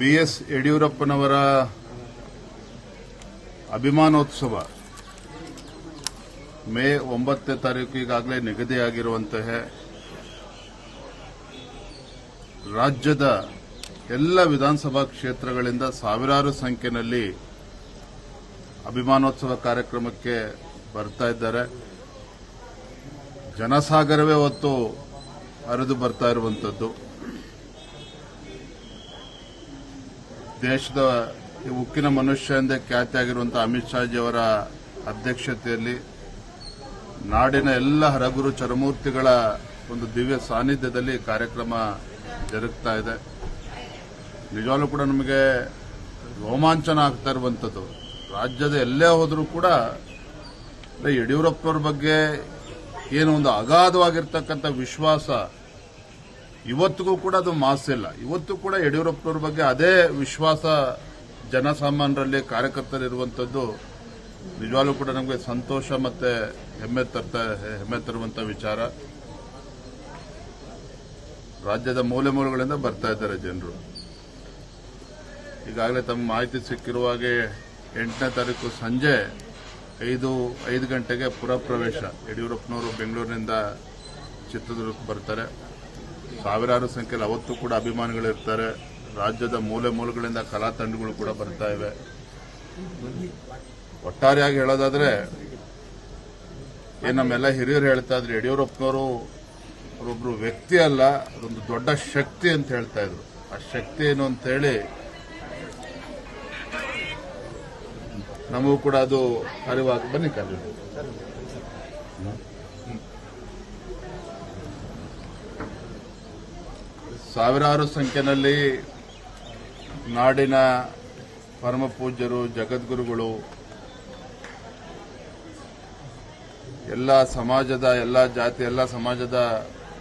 BS ಯಡಿಯೂರಪ್ಪನವರ ಅಭಿಮಾನೋತ್ಸವ ಮೇ 9ನೇ ತಾರೀಕು ಈಗಾಗಲೇ ನಿಗದಿಯಾಗಿರುವಂತಹ ರಾಜ್ಯದ ಎಲ್ಲ ವಿಧಾನಸಭಾ ಕ್ಷೇತ್ರಗಳಿಂದ ಸಾವಿರಾರು ಸಂಖ್ಯೆಯಲ್ಲಿ ಅಭಿಮಾನೋತ್ಸವ ಕಾರ್ಯಕ್ರಮಕ್ಕೆ ಬರ್ತಾ ಇದ್ದಾರೆ. ಜನಸಾಗರವೇ ಹೊತ್ತು ಹರಿದು ಬರ್ತಾ ಇರುವಂತದ್ದು. ದೇಶದ ಉಕ್ಕಿನ ಮನುಷ್ಯ ಎಂದೇ ಖ್ಯಾತಿಯಾಗಿರುವಂತಹ ಅಮಿತ್ ಶಾಜಿಯವರ ಅಧ್ಯಕ್ಷತೆಯಲ್ಲಿ ನಾಡಿನ ಎಲ್ಲ ಹರಗುರು ಚರಮೂರ್ತಿಗಳ ಒಂದು ದಿವ್ಯ ಸಾನ್ನಿಧ್ಯದಲ್ಲಿ ಕಾರ್ಯಕ್ರಮ ಜರುಗ್ತಾ ಇದೆ. ನಿಜವಾಗ್ಲೂ ಕೂಡ ನಮಗೆ ರೋಮಾಂಚನ ಆಗ್ತಾ ಇರುವಂತದ್ದು. ರಾಜ್ಯದ ಎಲ್ಲೇ ಹೋದರೂ ಕೂಡ ಯಡಿಯೂರಪ್ಪನವ್ರ ಬಗ್ಗೆ ಏನು ಒಂದು ಅಗಾಧವಾಗಿರ್ತಕ್ಕಂಥ ವಿಶ್ವಾಸ ಇವತ್ತಿಗೂ ಕೂಡ ಅದು ಮಾಸಿಲ್ಲ. ಇವತ್ತು ಕೂಡ ಯಡಿಯೂರಪ್ಪನವ್ರ ಬಗ್ಗೆ ಅದೇ ವಿಶ್ವಾಸ ಜನಸಾಮಾನ್ಯರಲ್ಲಿ ಕಾರ್ಯಕರ್ತರಿರುವಂತದ್ದು ನಿಜವಾಗ್ಲೂ ಕೂಡ ನಮಗೆ ಸಂತೋಷ ಮತ್ತೆ ಹೆಮ್ಮೆ ತರುವಂತ ವಿಚಾರ. ರಾಜ್ಯದ ಮೂಲೆ ಮೂಲೆಗಳಿಂದ ಬರ್ತಾ ಇದ್ದಾರೆ ಜನರು. ಈಗಾಗಲೇ ತಮ್ಮ ಮಾಹಿತಿ ಸಿಕ್ಕಿರುವ ಹಾಗೆ 8ನೇ ತಾರೀಕು ಸಂಜೆ 5 ಗಂಟೆಗೆ ಪುರಪ್ರವೇಶ. ಯಡಿಯೂರಪ್ಪನವರು ಬೆಂಗಳೂರಿನಿಂದ ಚಿತ್ರದುರ್ಗಕ್ಕೆ ಬರ್ತಾರೆ. ಸಾವಿರಾರು ಸಂಖ್ಯೆಯಲ್ಲಿ ಅವತ್ತು ಕೂಡ ಅಭಿಮಾನಿಗಳಿರ್ತಾರೆ. ರಾಜ್ಯದ ಮೂಲೆ ಮೂಲೆಗಳಿಂದ ಕಲಾ ತಂಡಗಳು ಕೂಡ ಬರ್ತಾ ಇವೆ. ಒಟ್ಟಾರೆಯಾಗಿ ಹೇಳೋದಾದ್ರೆ ನಮ್ಮೆಲ್ಲ ಹಿರಿಯರು ಹೇಳ್ತಾ ಇದ್ರು, ಯಡಿಯೂರಪ್ಪನವರು ಅವರೊಬ್ರು ವ್ಯಕ್ತಿ ಅಲ್ಲ, ಅದೊಂದು ದೊಡ್ಡ ಶಕ್ತಿ ಅಂತ ಹೇಳ್ತಾ ಇದ್ರು. ಆ ಶಕ್ತಿ ಏನು ಅಂತ ಹೇಳಿ ನಮಗೂ ಕೂಡ ಅದು ಅರಿವಾಗಿ ಬನ್ನಿ ಕಲಿ. ಸಾವಿರಾರು ಸಂಖ್ಯೆಯಲ್ಲಿ ನಾಡಿನ ಪರಮ ಪೂಜ್ಯರು, ಜಗದ್ಗುರುಗಳು, ಎಲ್ಲ ಸಮಾಜದ, ಎಲ್ಲ ಜಾತಿ, ಎಲ್ಲ ಸಮಾಜದ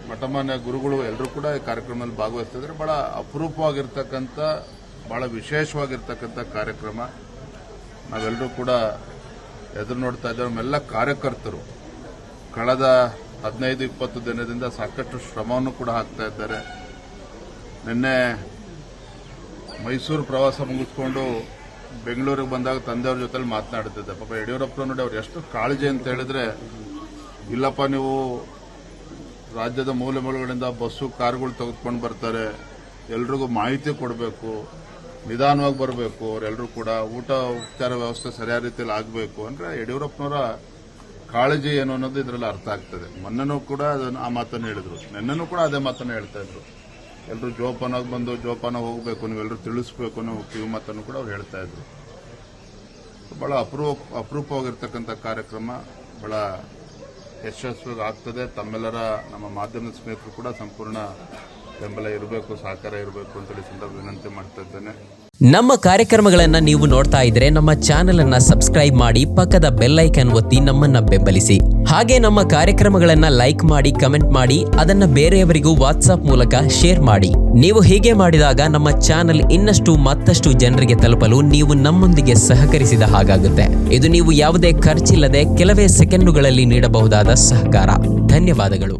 ಮಠಮಾನ್ಯ ಗುರುಗಳು ಎಲ್ಲರೂ ಕೂಡ ಈ ಕಾರ್ಯಕ್ರಮದಲ್ಲಿ ಭಾಗವಹಿಸ್ತಿದ್ದಾರೆ. ಬಹಳ ಅಪರೂಪವಾಗಿರ್ತಕ್ಕಂಥ, ಬಹಳ ವಿಶೇಷವಾಗಿರ್ತಕ್ಕಂಥ ಕಾರ್ಯಕ್ರಮ. ನಾವೆಲ್ಲರೂ ಕೂಡ ಎದುರು ನೋಡ್ತಾ ಇದ್ದೇವೆ. ನಮ್ಮೆಲ್ಲ ಕಾರ್ಯಕರ್ತರು ಕಳೆದ 15-20 ದಿನದಿಂದ ಸಾಕಷ್ಟು ಶ್ರಮವನ್ನು ಕೂಡ ಹಾಕ್ತಾ ಇದ್ದಾರೆ. ನಿನ್ನೆ ಮೈಸೂರು ಪ್ರವಾಸ ಮುಗಿಸ್ಕೊಂಡು ಬೆಂಗಳೂರಿಗೆ ಬಂದಾಗ ತಂದೆಯವ್ರ ಜೊತೆ ಮಾತನಾಡ್ತಿದ್ದೆ. ಪಾಪ ಯಡಿಯೂರಪ್ಪ ನೋಡಿ ಅವ್ರು ಎಷ್ಟು ಕಾಳಜಿ ಅಂತ ಹೇಳಿದ್ರೆ, ಇಲ್ಲಪ್ಪ ನೀವು ರಾಜ್ಯದ ಮೂಲೆ ಮೂಲೆಗಳಿಂದ ಬಸ್ಸು ಕಾರುಗಳು ತೆಗೆದುಕೊಂಡು ಬರ್ತಾರೆ, ಎಲ್ರಿಗೂ ಮಾಹಿತಿ ಕೊಡಬೇಕು, ನಿಧಾನವಾಗಿ ಬರಬೇಕು, ಅವರೆಲ್ಲರೂ ಕೂಡ ಊಟ ಉಪಚಾರ ವ್ಯವಸ್ಥೆ ಸರಿಯಾದ ರೀತಿಯಲ್ಲಿ ಆಗಬೇಕು ಅಂದ್ರೆ ಯಡಿಯೂರಪ್ಪನವರ ಕಾಳಜಿ ಏನು ಅನ್ನೋದು ಇದರಲ್ಲಿ ಅರ್ಥ ಆಗ್ತದೆ. ಮೊನ್ನೆನೂ ಕೂಡ ಆ ಮಾತನ್ನು ಹೇಳಿದ್ರು, ನಿನ್ನೆನೂ ಕೂಡ ಅದೇ ಮಾತನ್ನು ಹೇಳ್ತಾ ಇದ್ರು. ಎಲ್ಲರೂ ಜೋಪಾನಾಗಿ ಬಂದು ಜೋಪಾನ ಹೋಗಬೇಕು, ನೀವೆಲ್ಲರೂ ತಿಳಿಸಬೇಕು ಅನ್ನೋ ಕಿವಿ ಮಾತನ್ನು ಕೂಡ ಅವ್ರು ಹೇಳ್ತಾ ಇದ್ರು. ಬಹಳ ಅಪರೂಪವಾಗಿರ್ತಕ್ಕಂಥ ಕಾರ್ಯಕ್ರಮ ಬಹಳ ಯಶಸ್ವಿ ಆಗ್ತದೆ. ತಮ್ಮೆಲ್ಲರ ನಮ್ಮ ಮಾಧ್ಯಮದ ಸ್ನೇಹಿತರು ಕೂಡ ಸಂಪೂರ್ಣ ಬೆಂಬಲ ಇರಬೇಕು, ಸಹಕಾರ ಇರಬೇಕು ಅಂತೇಳಿ ಸಂದರ್ಭ ವಿನಂತಿ ಮಾಡ್ತಾ ಇದ್ದೇನೆ. ನಮ್ಮ ಕಾರ್ಯಕ್ರಮಗಳನ್ನ ನೀವು ನೋಡ್ತಾ ಇದ್ರೆ ನಮ್ಮ ಚಾನೆಲ್ ಅನ್ನ ಸಬ್ಸ್ಕ್ರೈಬ್ ಮಾಡಿ, ಪಕ್ಕದ ಬೆಲ್ ಐಕಾನ್ ಒತ್ತಿ ನಮ್ಮನ್ನ ಬೆಂಬಲಿಸಿ. ಹಾಗೆ ನಮ್ಮ ಕಾರ್ಯಕ್ರಮಗಳನ್ನ ಲೈಕ್ ಮಾಡಿ, ಕಮೆಂಟ್ ಮಾಡಿ, ಅದನ್ನ ಬೇರೆಯವರಿಗೂ ವಾಟ್ಸ್ಆಪ್ ಮೂಲಕ ಶೇರ್ ಮಾಡಿ. ನೀವು ಹೀಗೆ ಮಾಡಿದಾಗ ನಮ್ಮ ಚಾನೆಲ್ ಇನ್ನಷ್ಟು ಮತ್ತಷ್ಟು ಜನರಿಗೆ ತಲುಪಲು ನೀವು ನಮ್ಮೊಂದಿಗೆ ಸಹಕರಿಸಿದ ಹಾಗಾಗುತ್ತೆ. ಇದು ನೀವು ಯಾವುದೇ ಖರ್ಚಿಲ್ಲದೆ ಕೆಲವೇ ಸೆಕೆಂಡುಗಳಲ್ಲಿ ನೀಡಬಹುದಾದ ಸಹಕಾರ. ಧನ್ಯವಾದಗಳು.